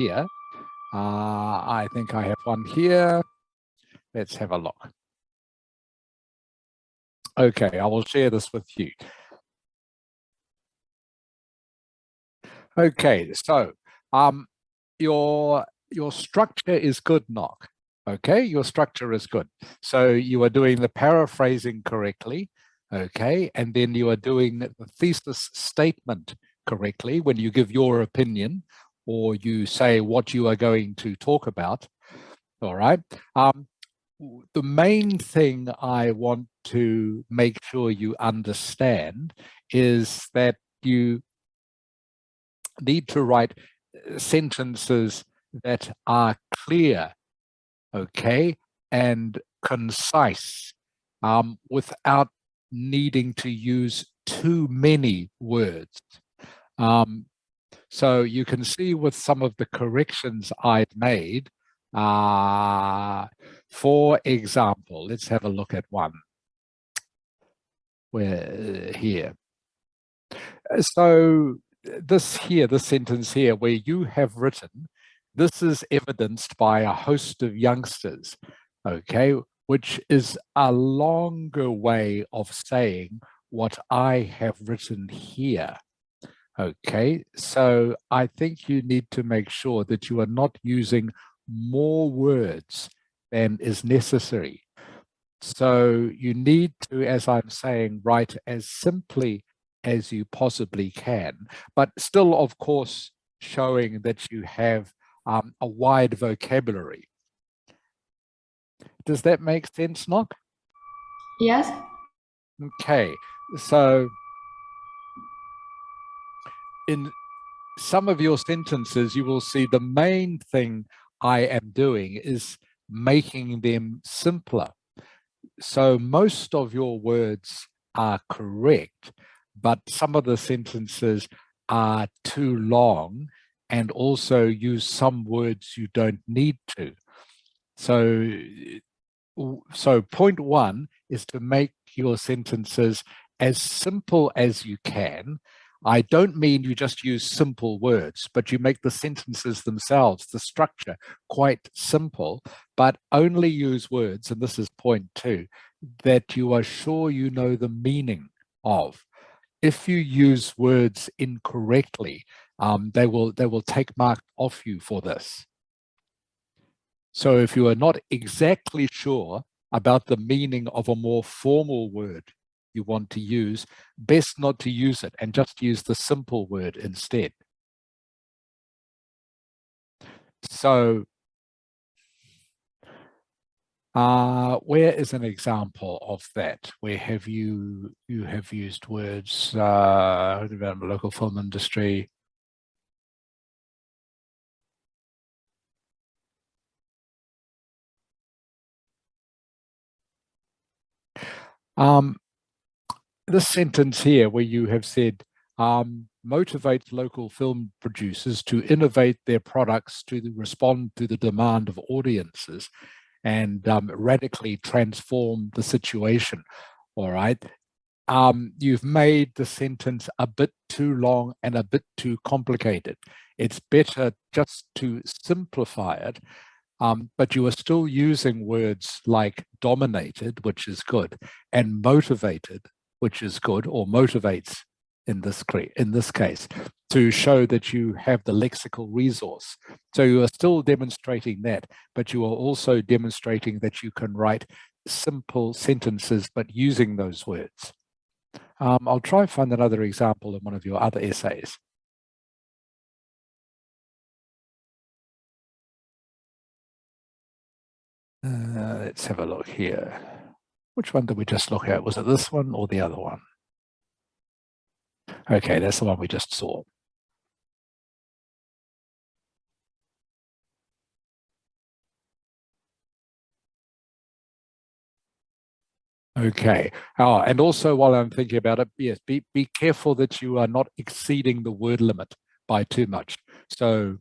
here. I think I have one here. Let's have a look. Okay, I will share this with you. Okay, so your structure is good, Knock. Okay, your structure is good. So you are doing the paraphrasing correctly, okay, and then you are doing the thesis statement correctly when you give your opinion or you say what you are going to talk about. All right. The main thing I want to make sure you understand is that you need to write sentences that are clear, okay, and concise, without needing to use too many words. So you can see with some of the corrections I've made, for example, let's have a look at one. Where here. So this sentence here, where you have written, this is evidenced by a host of youngsters, okay, which is a longer way of saying what I have written here. Okay, so I think you need to make sure that you are not using more words than is necessary. So you need to, as I'm saying, write as simply as you possibly can, but still, of course, showing that you have a wide vocabulary. Does that make sense, Nock? Yes. Okay, so in some of your sentences, you will see the main thing I am doing is making them simpler. So most of your words are correct, but some of the sentences are too long and also use some words you don't need to. So point one is to make your sentences as simple as you can. I don't mean you just use simple words, but you make the sentences themselves, the structure, quite simple, but only use words, and this is point two, that you are sure you know the meaning of. If you use words incorrectly, they will take mark off you for this. So if you are not exactly sure about the meaning of a more formal word you want to use, best not to use it and just use the simple word instead. So where is an example of that? Where have you have used words about the local film industry? This sentence here where you have said, motivates local film producers to innovate their products to respond to the demand of audiences and radically transform the situation, all right? You've made the sentence a bit too long and a bit too complicated. It's better just to simplify it, but you are still using words like dominated, which is good, and motivated, which is good, or motivates in this case, to show that you have the lexical resource. So you are still demonstrating that, but you are also demonstrating that you can write simple sentences, but using those words. I'll try and find another example in one of your other essays. Let's have a look here. Which one did we just look at? Was it this one or the other one? Okay, that's the one we just saw. Okay. Oh, and also while I'm thinking about it, yes, be careful that you are not exceeding the word limit by too much. So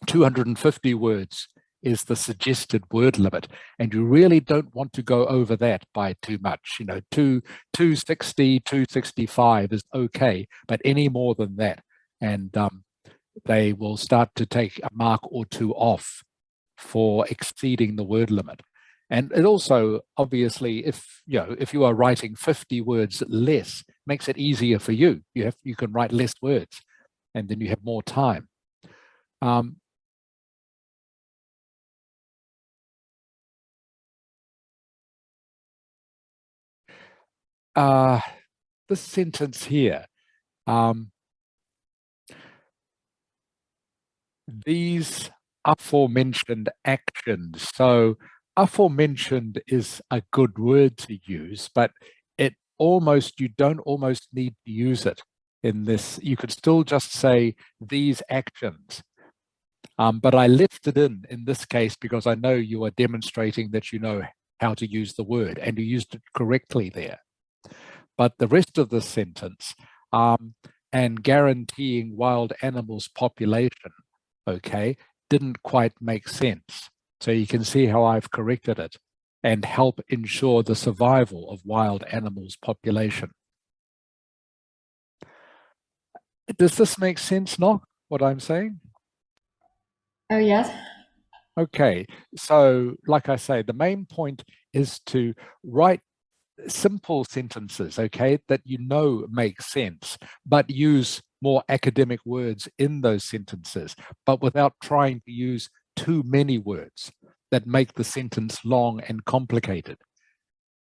250 words is the suggested word limit, and you really don't want to go over that by too much. You know, 260, 265 is okay, but any more than that, and they will start to take a mark or two off for exceeding the word limit. And it also, obviously, if you are writing 50 words less, makes it easier for you. You can write less words, and then you have more time. This sentence here, these aforementioned actions. So aforementioned is a good word to use, but you don't almost need to use it in this. You could still just say these actions. But I left it in this case because I know you are demonstrating that you know how to use the word and you used it correctly there. But the rest of the sentence, and guaranteeing wild animals population, okay, didn't quite make sense. So you can see how I've corrected it and help ensure the survival of wild animals population. Does this make sense, Nock, what I'm saying? Oh, yes. Okay, so like I say, the main point is to write simple sentences, okay, that you know make sense, but use more academic words in those sentences, but without trying to use too many words that make the sentence long and complicated.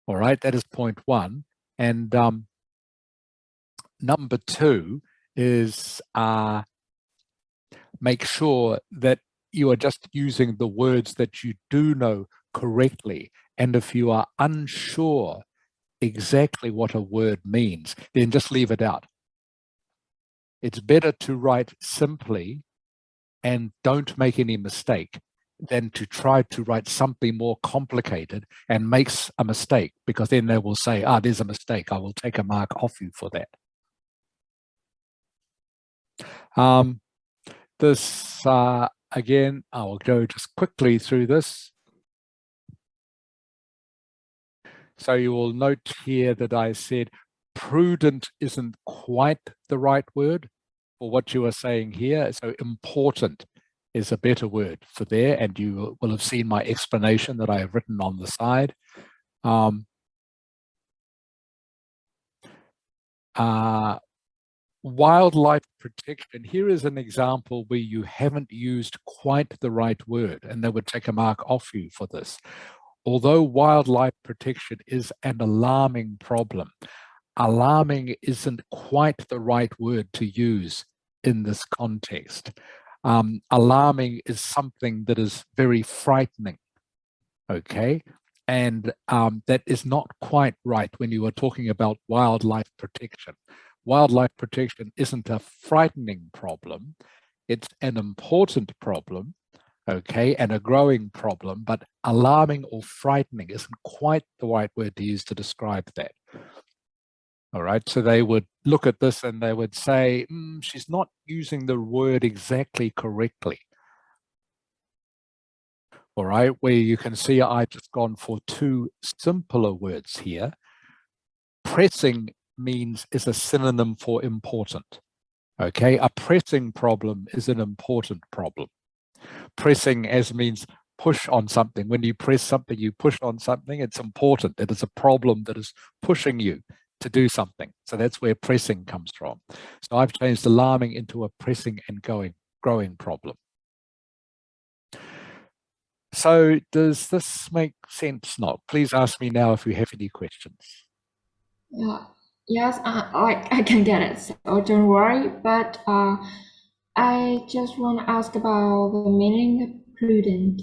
All right, that is point one. And number two is make sure that you are just using the words that you do know correctly. And if you are unsure exactly what a word means, then just leave it out. It's better to write simply and don't make any mistake than to try to write something more complicated and makes a mistake, because then they will say, there's a mistake. I will take a mark off you for that. This, again, I will go just quickly through this. So you will note here that I said prudent isn't quite the right word for what you are saying here. So important is a better word for there. And you will have seen my explanation that I have written on the side. Wildlife protection. Here is an example where you haven't used quite the right word, and they would take a mark off you for this. Although wildlife protection is an alarming problem, alarming isn't quite the right word to use in this context. Alarming is something that is very frightening, okay? And that is not quite right when you are talking about wildlife protection. Wildlife protection isn't a frightening problem. It's an important problem, okay, and a growing problem, but alarming or frightening isn't quite the right word to use to describe that. All right, so they would look at this and they would say, she's not using the word exactly correctly. All right, where you can see I've just gone for two simpler words here. Pressing is a synonym for important. Okay, a pressing problem is an important problem. Pressing as means push on something. When you press something, you push on something, it's important. It is a problem that is pushing you to do something. So that's where pressing comes from. So I've changed alarming into a pressing and growing problem. So does this make sense, Nock? Please ask me now if you have any questions. Yeah. Yes, I can get it. So don't worry. But I just want to ask about the meaning of prudent.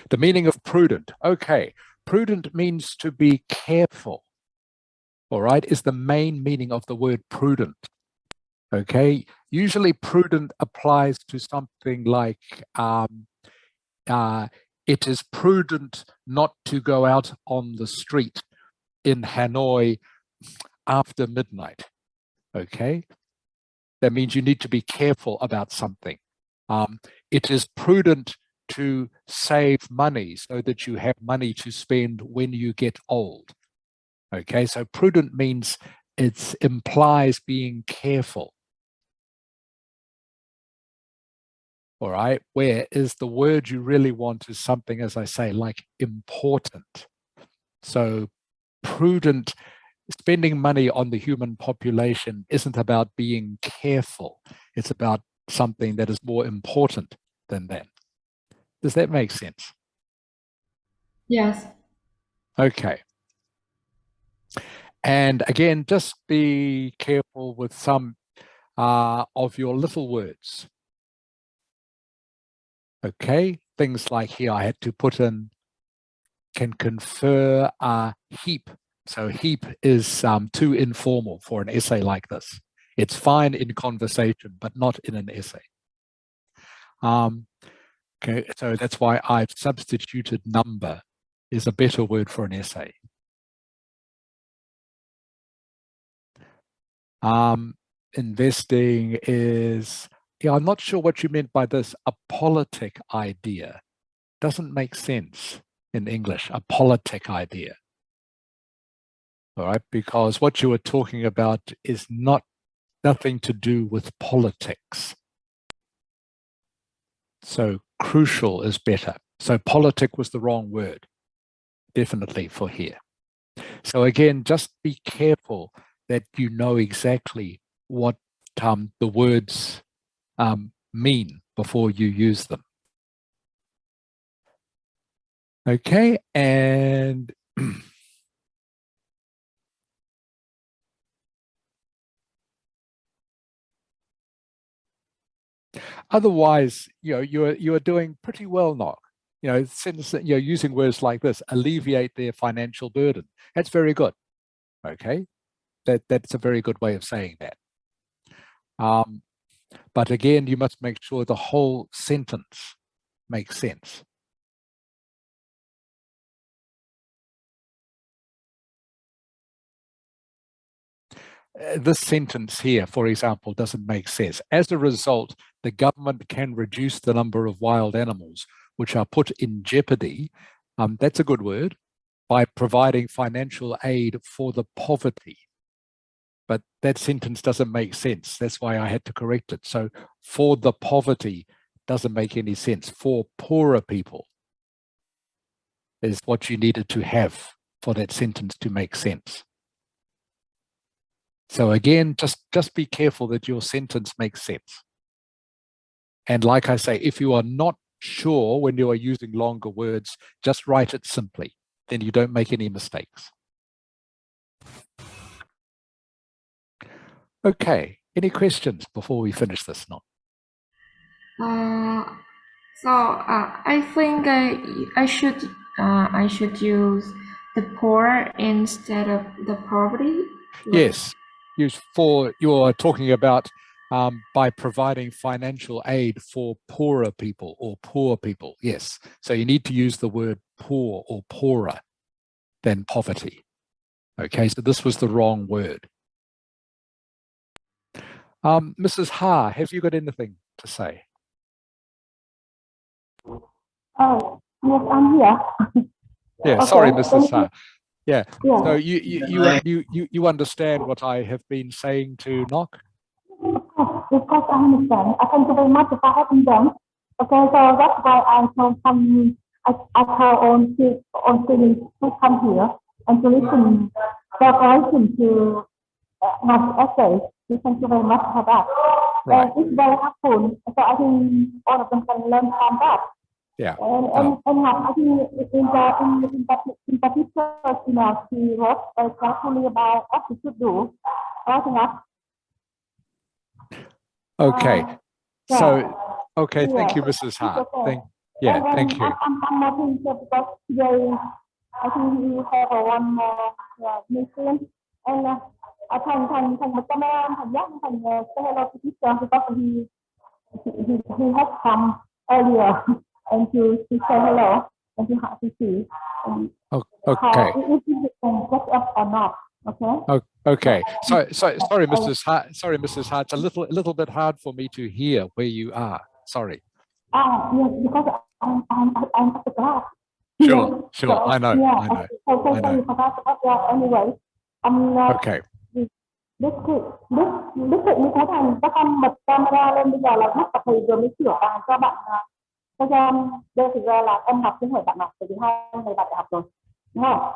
The meaning of prudent. Okay. Prudent means to be careful. All right, is the main meaning of the word prudent. Okay. Usually prudent applies to something like it is prudent not to go out on the street in Hanoi after midnight. Okay. That means you need to be careful about something. It is prudent to save money so that you have money to spend when you get old. Okay, so prudent means it implies being careful. all right, whereas the word you really want is something, as I say, like important. So prudent, spending money on the human population isn't about being careful. It's about something that is more important than that. Does that make sense? Yes. Okay. And again, just be careful with some of your little words. Okay, things like here I had to put in can confer heap. So heap is too informal for an essay like this. It's fine in conversation, but not in an essay. Okay, so that's why I've substituted number is a better word for an essay. Investing is, yeah, I'm not sure what you meant by this, a politic idea. Doesn't make sense in English, a politic idea. All right, because what you were talking about is nothing to do with politics. So crucial is better. So politic was the wrong word, definitely for here. So again, just be careful that you know exactly what the words mean before you use them. Okay, and otherwise, you are doing pretty well, Nog. Since you're using words like this, alleviate their financial burden. That's very good. Okay, that's a very good way of saying that. But again, you must make sure the whole sentence makes sense. This sentence here, for example, doesn't make sense. As a result, the government can reduce the number of wild animals which are put in jeopardy, that's a good word, by providing financial aid for the poverty. But that sentence doesn't make sense. That's why I had to correct it. So for the poverty doesn't make any sense. For poorer people is what you needed to have for that sentence to make sense. So again, just be careful that your sentence makes sense. And like I say, if you are not sure when you are using longer words, just write it simply. Then you don't make any mistakes. Okay, any questions before we finish this now? I think I should use the poor instead of the poverty. Yes, you are talking about by providing financial aid for poorer people or poor people. Yes, so you need to use the word poor or poorer than poverty. Okay, so this was the wrong word. Mrs. Ha, have you got anything to say? Oh, yes, I'm here. Yeah, Okay, sorry, Mrs. Ha. Yeah. Yeah. So you understand what I have been saying to Knock? Because I understand. Thank you very much for having them. Okay, so that's why I told some, I told on students to come here and to listen, cooperation to have essays. Thank you very much for that. Right. It's very helpful. So I think all of them can learn from that. Yeah. And I think in particular, she wrote very carefully about what we should do. Okay. So, okay. Yeah. Thank you, Mrs. Hart. Okay. Thank you. I'm not here because today I think we have one more meeting and I thành một thành giác thành say hello to teacher because he has come earlier and to say hello and to see Okay. If you can get up or not. Okay. Okay. Sorry, Mrs. Hart. Sorry, Mrs. Hart. It's a little bit hard for me to hear where you are. Sorry. Yes, because I'm at the class. Sure. So, I know. yeah, I know. so sorry for that. But anyway, Okay. Đức Thịnh mới có thành các con bật camera lên, bây giờ là mắt và thầy vừa mới sửa bài cho bạn cho em. Đây thực ra là em học chứ không phải bạn học, bởi vì hai người bạn đại học rồi, đúng không?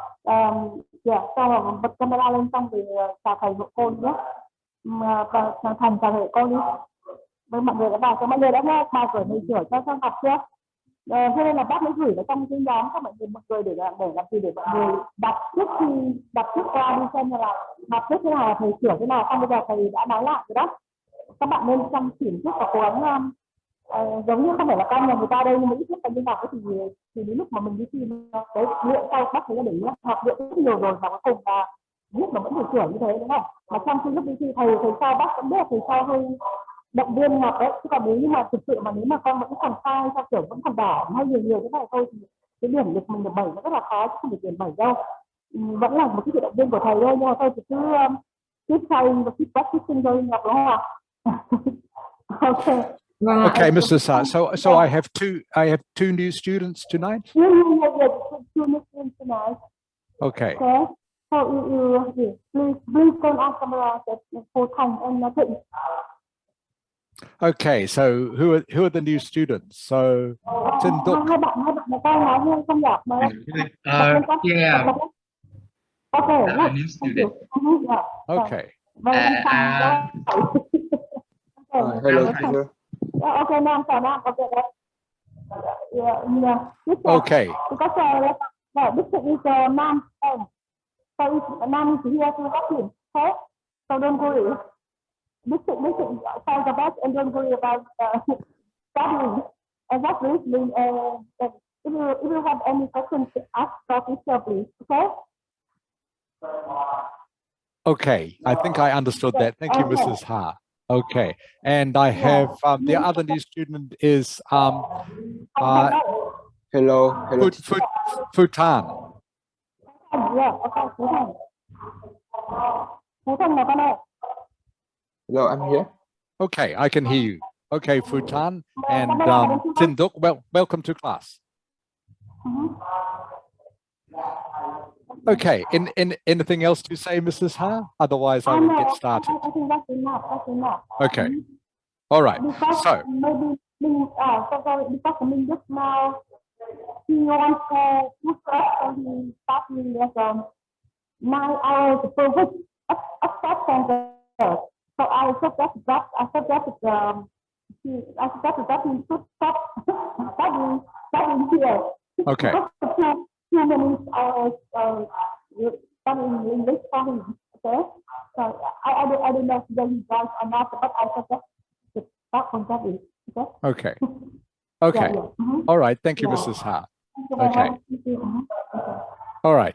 Sau rồi bật camera lên xong thì chào thầy hộ cô nhé. Và Thành chào thầy cô nhé. Với mọi người đã vào cho mọi người đã nghe bài của mình sửa cho học chưa? Cho nên là bác mới gửi vào trong cái nhóm các mọi người để làm gì, để mọi người đọc trước qua đi xem là đọc trước thế nào, thầy sửa thế nào, xong bây giờ thầy đã nói lại rồi đó. Các bạn nên chăm chỉ chút và cố gắng, giống như không phải là con nhà người ta đây, nhưng mà ít nhất là đi học thì đến lúc mà mình đi thi cái luyện sau bác thấy là để học luyện rất nhiều rồi và cuối cùng là biết mà vẫn phải sửa như thế, đúng không? Mà trong khi lúc đi thi thầy sau bác cũng biết là thầy sau hơi động viên học đấy, chứ còn nếu như mà thực sự mà nếu mà con vẫn còn sai theo kiểu vẫn còn đỏ hay nhiều thế này thôi thì cái điểm được mình được 7 nó rất là khó, chứ không phải điểm 7 đâu. Vẫn là một cái sự động viên của thầy thôi, nhưng mà thôi thì cứ train và keep practicing thôi Ngọc, đúng không ạ? Okay. Okay, Mr. Sa. So I have two new students tonight. Yeah, two new students tonight. Okay. So you please turn on camera for Thành and Thịnh. Okay, so who are the new students? So Tin Duc. Hai bạn là con nói nhưng không đọc mà. Yeah. Okay, A new student. Okay. Hello, teacher. Okay, now. Yeah. Okay. Because this is Nam. So Nam is here to help you. Okay? So don't worry. Listen, try the best and don't worry about studying. And that's listening. If you have any questions, ask the teacher, please. Okay? Okay, I think I understood that. Thank you, Mrs. Ha. Okay, and I have the other new student is Hello, Futan. Hello, I'm here. Okay, I can hear you. Okay, Futan and Tin Duc, welcome to class. Okay, anything else to say, Mrs. Ha? Otherwise, I will get started. I think that's enough. Okay, all right. So maybe because Minh just now he wants to look up and he starting with 9 hours per week of center. So I suggested that he should stop studying here. okay. Too many hours studying English for him. Okay, so I don't know if he does or not, but I suggest to stop from studying. Okay. Okay. Yeah. All right. Thank you, Mrs. Ha. Okay. All right.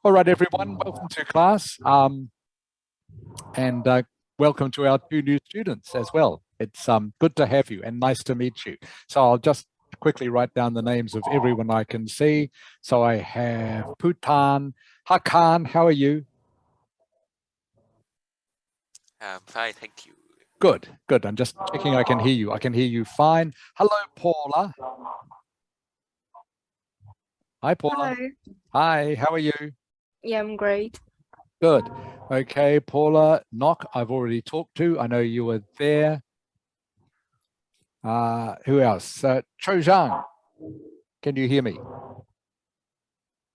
All right, everyone. Welcome to class. And welcome to our two new students as well. It's good to have you and nice to meet you. So I'll just quickly write down the names of everyone I can see. So I have Putan, Hakan, how are you? I'm fine, thank you. Good. I'm just checking I can hear you. I can hear you fine. Hello, Paula. Hi, Paula. Hello. Hi, how are you? Yeah, I'm great. Good. Okay, Paula, Knock, I've already talked to. I know you were there. Who else? Cho Zhang, can you hear me?